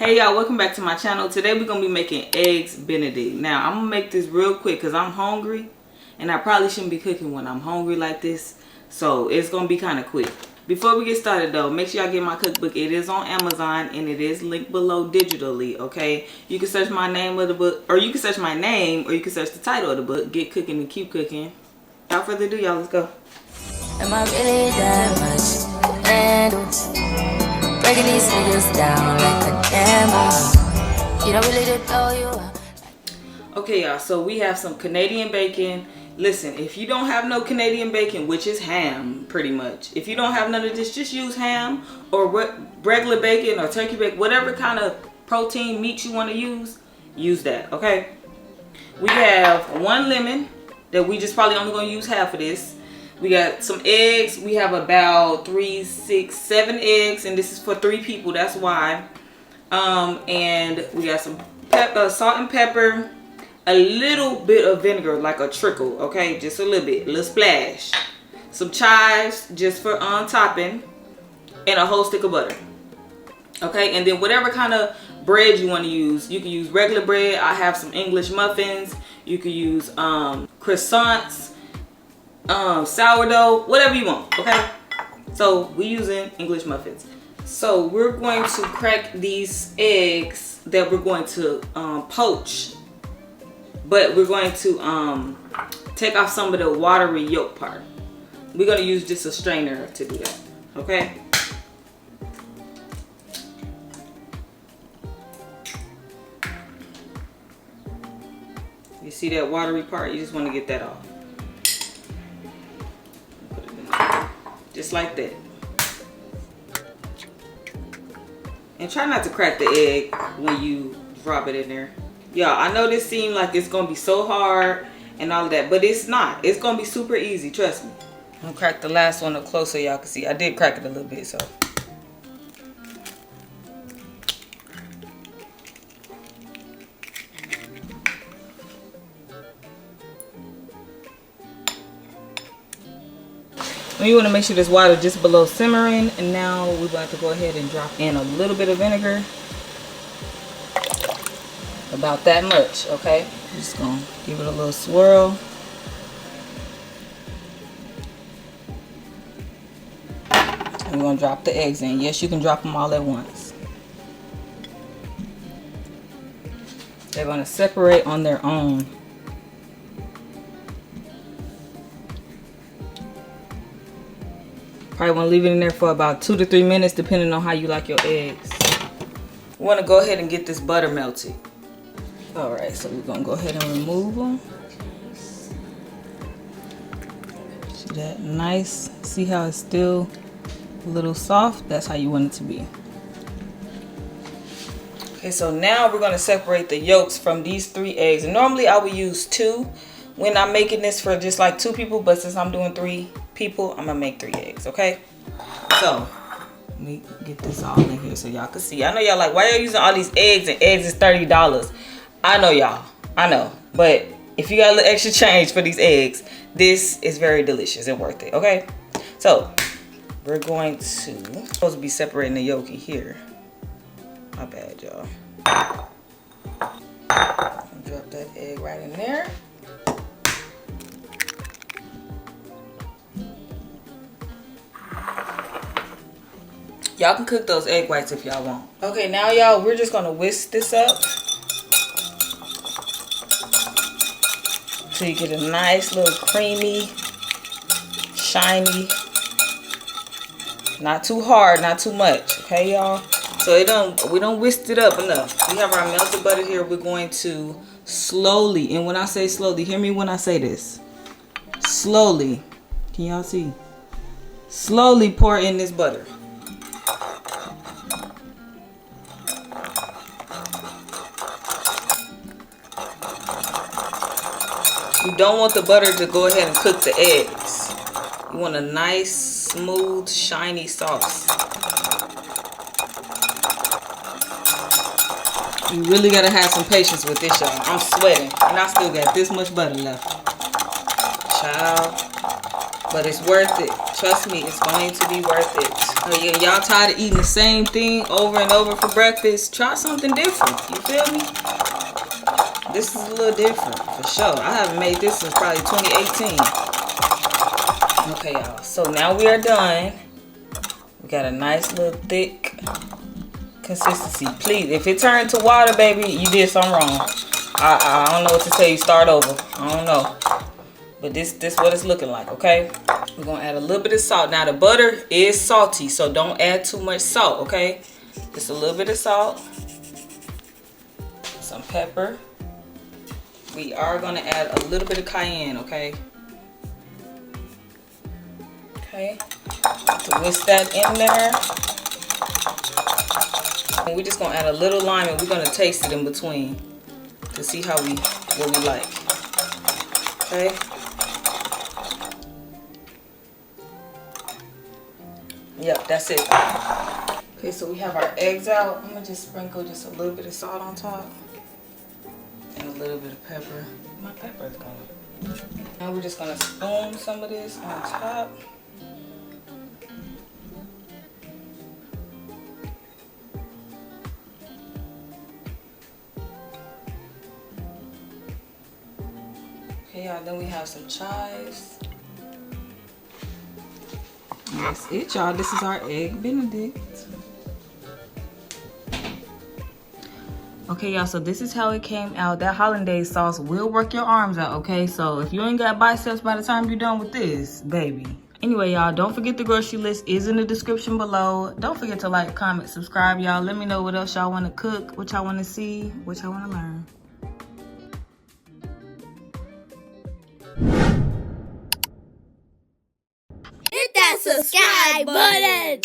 Hey y'all, welcome back to my channel. Today we're gonna be making eggs Benedict. Now I'm gonna make this real quick because I'm hungry and I probably shouldn't be cooking when I'm hungry like this, so it's gonna be kind of quick. Before we get started though, make sure y'all get my cookbook. It is on Amazon and it is linked below digitally. Okay, you can search my name of the book, or you can search my name, or you can search the title of the book, Get Cooking and Keep Cooking. Without further ado, y'all, let's go. Am I really that much to handle? Breaking these niggas down like a camel. You don't really know you are. Okay, y'all, so we have some Canadian bacon. Listen, if you don't have no Canadian bacon, which is ham pretty much, if you don't have none of this, just use ham or regular bacon or turkey bacon, whatever kind of protein meat you want to use that. Okay, we have 1 lemon that we just probably only gonna use half of this. We got some eggs. We have about 3, 6, 7 eggs, and this is for 3 people. That's why. And we got some salt and pepper, a little bit of vinegar, like a trickle. Okay, just a little bit, a little splash. Some chives just for topping, and a whole stick of butter. Okay, and then whatever kind of bread you want to use, you can use regular bread. I have some English muffins. You can use croissants, sourdough, whatever you want. Okay, so we using English muffins. So we're going to crack these eggs that we're going to poach, but we're going to take off some of the watery yolk part. We're going to use just a strainer to do that. Okay, you see that watery part? You just want to get that off. Just like that. And try not to crack the egg when you drop it in there. Y'all, I know this seems like it's gonna be so hard and all of that, but it's not. It's gonna be super easy, trust me. I'm gonna crack the last one up close so y'all can see. I did crack it a little bit, so. You want to make sure this water just below simmering, and now we're about to go ahead and drop in a little bit of vinegar, about that much. Okay, just gonna give it a little swirl. And we're gonna drop the eggs in. Yes, you can drop them all at once. They're gonna separate on their own. Probably want to leave it in there for about 2 to 3 minutes, depending on how you like your eggs. We want to go ahead and get this butter melted. All right, so we're gonna go ahead and remove them. See that? Nice. See how it's still a little soft? That's how you want it to be. Okay, so now we're gonna separate the yolks from these 3 eggs. And normally I would use 2 when I'm making this for just like 2 people, but since I'm doing 3 people, I'm gonna make 3 eggs. Okay, so let me get this all in here so y'all can see. I know y'all like, why y'all using all these eggs, and eggs is $30. I know y'all, I know, but if you got a little extra change for these eggs, this is very delicious and worth it. Okay, so we're going to supposed to be separating the yolk here. My bad, y'all. Drop that egg right in there. Y'all can cook those egg whites if y'all want. Okay, now y'all, we're just gonna whisk this up so you get a nice little creamy, shiny, not too hard, not too much. Okay, y'all. So we don't whisk it up enough. We have our melted butter here. We're going to slowly, and when I say slowly, hear me when I say this. Slowly, can y'all see? Slowly pour in this butter. You don't want the butter to go ahead and cook the eggs. You want a nice, smooth, shiny sauce. You really gotta have some patience with this, y'all. I'm sweating, and I still got this much butter left. Child. But it's worth it. Trust me, it's going to be worth it. Oh yeah, y'all tired of eating the same thing over and over for breakfast? Try something different. You feel me? This is a little different for sure. I haven't made this since probably 2018. Okay, y'all. So now we are done. We got a nice little thick consistency. Please, if it turned to water, baby, you did something wrong. I don't know what to tell you. Start over. I don't know. But this what it's looking like, okay? We're gonna add a little bit of salt. Now the butter is salty, so don't add too much salt, okay? Just a little bit of salt. Some pepper. We are gonna add a little bit of cayenne, okay? Okay. To whisk that in there. And we're just gonna add a little lime and we're gonna taste it in between to see what we like. Okay. Yep, that's it. Okay, so we have our eggs out. I'm gonna just sprinkle just a little bit of salt on top and a little bit of pepper. My pepper is gone. Now we're just gonna spoon some of this on top. Okay, y'all, then we have some chives. That's it, y'all. This is our egg Benedict. Okay, y'all, so this is how it came out. That hollandaise sauce will work your arms out, okay? So if you ain't got biceps by the time you're done with this, baby. Anyway, y'all, don't forget the grocery list is in the description below. Don't forget to like, comment, subscribe, y'all. Let me know what else y'all want to cook, what y'all want to see, what y'all want to learn. Hit that subscribe button.